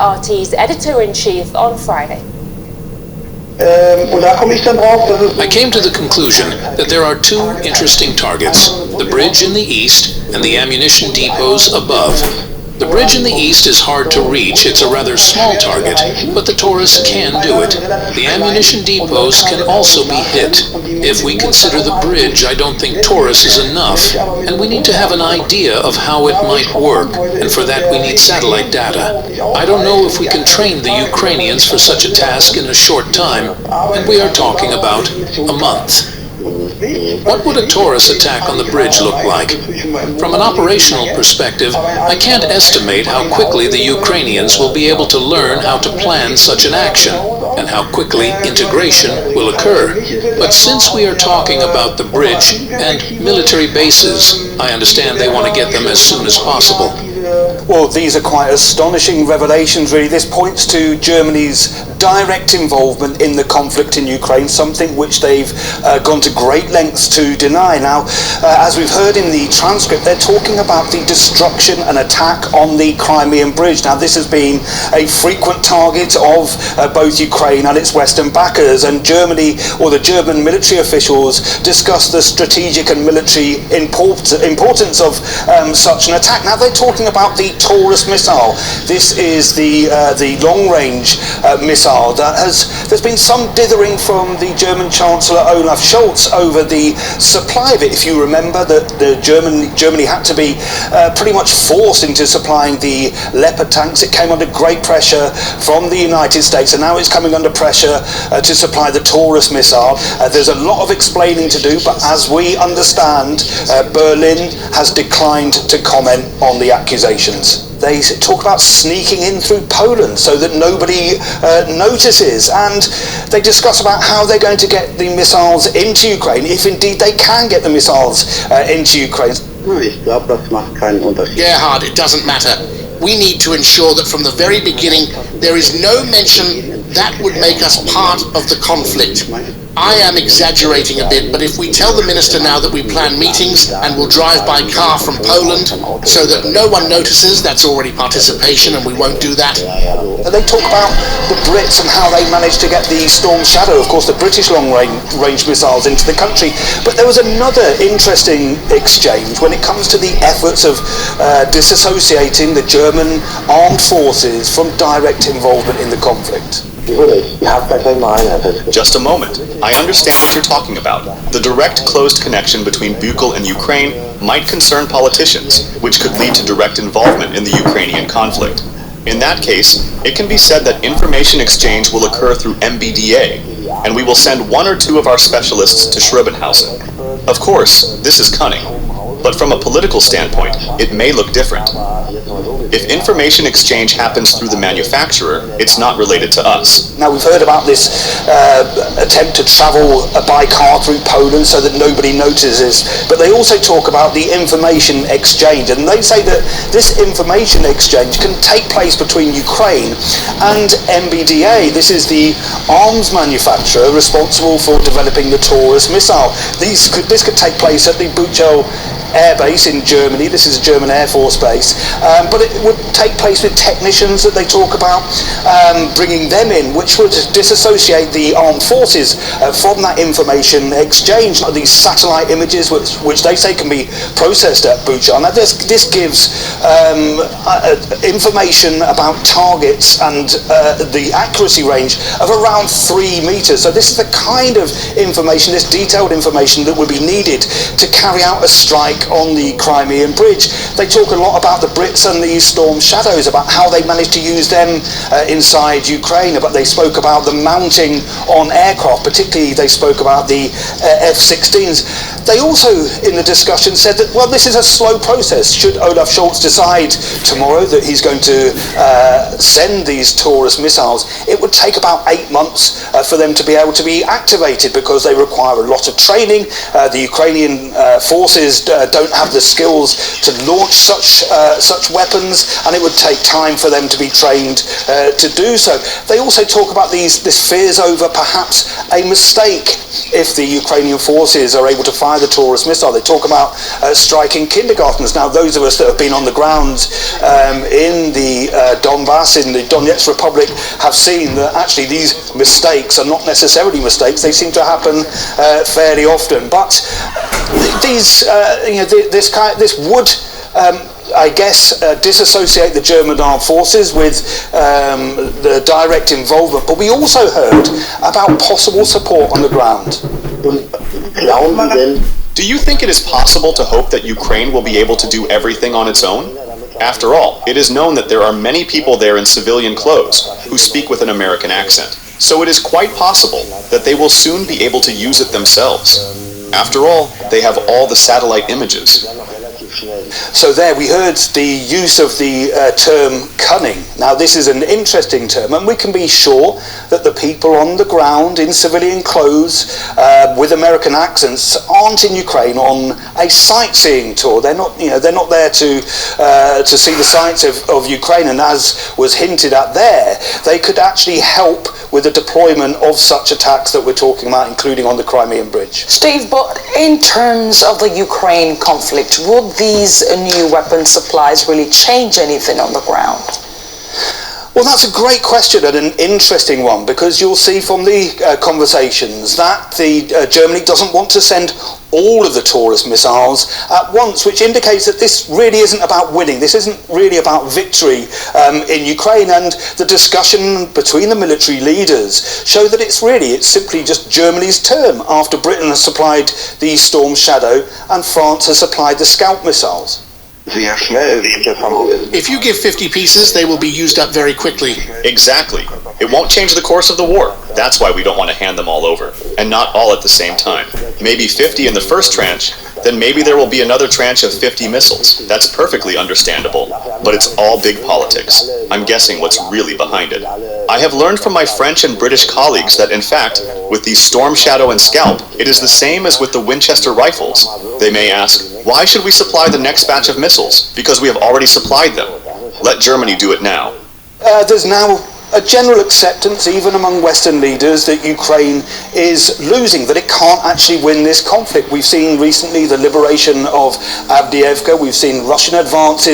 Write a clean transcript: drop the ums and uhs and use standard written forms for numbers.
RT's editor-in-chief on Friday. I came to the conclusion that there are two interesting targets, the bridge in the east and the ammunition depots above. The bridge in the east is hard to reach. It's a rather small target, but the Taurus can do it. The ammunition depots can also be hit. If we consider the bridge, I don't think Taurus is enough, and we need to have an idea of how it might work, and for that we need satellite data. I don't know if we can train the Ukrainians for such a task in a short time, and we are talking about a month. What would a Taurus attack on the bridge look like? From an operational perspective, I can't estimate how quickly the Ukrainians will be able to learn how to plan such an action, and how quickly integration will occur. But since we are talking about the bridge and military bases, I understand they want to get them as soon as possible. Well, these are quite astonishing revelations, really. This points to Germany's direct involvement in the conflict in Ukraine, something which they've gone to great lengths to deny. Now, as we've heard in the transcript, they're talking about the destruction and attack on the Crimean Bridge. Now, this has been a frequent target of both Ukraine and its Western backers, and Germany, or the German military officials, discussed the strategic and military importance of such an attack. Now, they're talking about the Taurus missile. This is the long-range missile that there's been some dithering from the German Chancellor Olaf Scholz over the supply of it. If you remember that Germany had to be pretty much forced into supplying the Leopard tanks. It came under great pressure from the United States, and now it's coming under pressure to supply the Taurus missile. There's a lot of explaining to do, but as we understand, Berlin has declined to comment on the accusations. They talk about sneaking in through Poland so that nobody notices, and they discuss about how they're going to get the missiles into Ukraine, if indeed they can get the missiles into Ukraine. Gerhard, it doesn't matter. We need to ensure that from the very beginning there is no mention that would make us part of the conflict. I am exaggerating a bit, but if we tell the minister now that we plan meetings and will drive by car from Poland so that no one notices, that's already participation, and we won't do that. They talk about the Brits and how they managed to get the Storm Shadow, of course the British long-range missiles, into the country. But there was another interesting exchange when it comes to the efforts of disassociating the German armed forces from direct involvement in the conflict. Just a moment. I understand what you're talking about. The direct closed connection between Bukel and Ukraine might concern politicians, which could lead to direct involvement in the Ukrainian conflict. In that case, it can be said that information exchange will occur through MBDA, and we will send one or two of our specialists to Schrobenhausen. Of course, this is cunning, but from a political standpoint, it may look different. If information exchange happens through the manufacturer, it's not related to us. Now, we've heard about this attempt to travel by car through Poland so that nobody notices, but they also talk about the information exchange, and they say that this information exchange can take place between Ukraine and MBDA. This is the arms manufacturer responsible for developing the Taurus missile. This could take place at the Buchel Air Base in Germany. This is a German Air Force base, but it would take place with technicians that they talk about, bringing them in, which would disassociate the armed forces from that information exchange. These satellite images, which they say can be processed at Bucha. Now this gives information about targets and the accuracy range of around 3 meters. So this is the kind of information, this detailed information that would be needed to carry out a strike on the Crimean Bridge. They talk a lot about the Brits and the Storm Shadows, about how they managed to use them inside Ukraine, but they spoke about the mounting on aircraft, particularly they spoke about the F-16s. They also, in the discussion, said that, well, this is a slow process. Should Olaf Scholz decide tomorrow that he's going to send these Taurus missiles, it would take about 8 months for them to be able to be activated, because they require a lot of training. The Ukrainian forces don't have the skills to launch such weapons, and it would take time for them to be trained to do so. They also talk about this fears over perhaps a mistake if the Ukrainian forces are able to fire fire the Taurus missile. They talk about striking kindergartens. Now, those of us that have been on the ground in the Donbass, in the Donetsk Republic, have seen that actually these mistakes are not necessarily mistakes. They seem to happen fairly often. But these, this would, I guess, disassociate the German armed forces with the direct involvement. But we also heard about possible support on the ground. Do you think it is possible to hope that Ukraine will be able to do everything on its own? After all, it is known that there are many people there in civilian clothes who speak with an American accent. So it is quite possible that they will soon be able to use it themselves. After all, they have all the satellite images. So there we heard the use of the term cunning. Now this is an interesting term, and we can be sure that the people on the ground in civilian clothes with American accents aren't in Ukraine on a sightseeing tour. They're not there to see the sights of Ukraine, and as was hinted at there, they could actually help with the deployment of such attacks that we're talking about, including on the Crimean Bridge. Steve, but in terms of the Ukraine conflict, would these new weapon supplies really change anything on the ground? Well, that's a great question and an interesting one, because you'll see from the conversations that Germany doesn't want to send all of the Taurus missiles at once, which indicates that this really isn't about winning. This isn't really about victory in Ukraine, and the discussion between the military leaders show that it's simply just Germany's turn after Britain has supplied the Storm Shadow and France has supplied the Scout missiles. If you give 50 pieces, they will be used up very quickly. Exactly. It won't change the course of the war. That's why we don't want to hand them all over. And not all at the same time. Maybe 50 in the first tranche, then maybe there will be another tranche of 50 missiles. That's perfectly understandable. But it's all big politics. I'm guessing what's really behind it. I have learned from my French and British colleagues that, in fact, with the Storm Shadow and Scalp, it is the same as with the Winchester rifles. They may ask, why should we supply the next batch of missiles? Because we have already supplied them. Let Germany do it now. There's now a general acceptance, even among Western leaders, that Ukraine is losing, that it can't actually win this conflict. We've seen recently the liberation of Avdiivka, we've seen Russian advances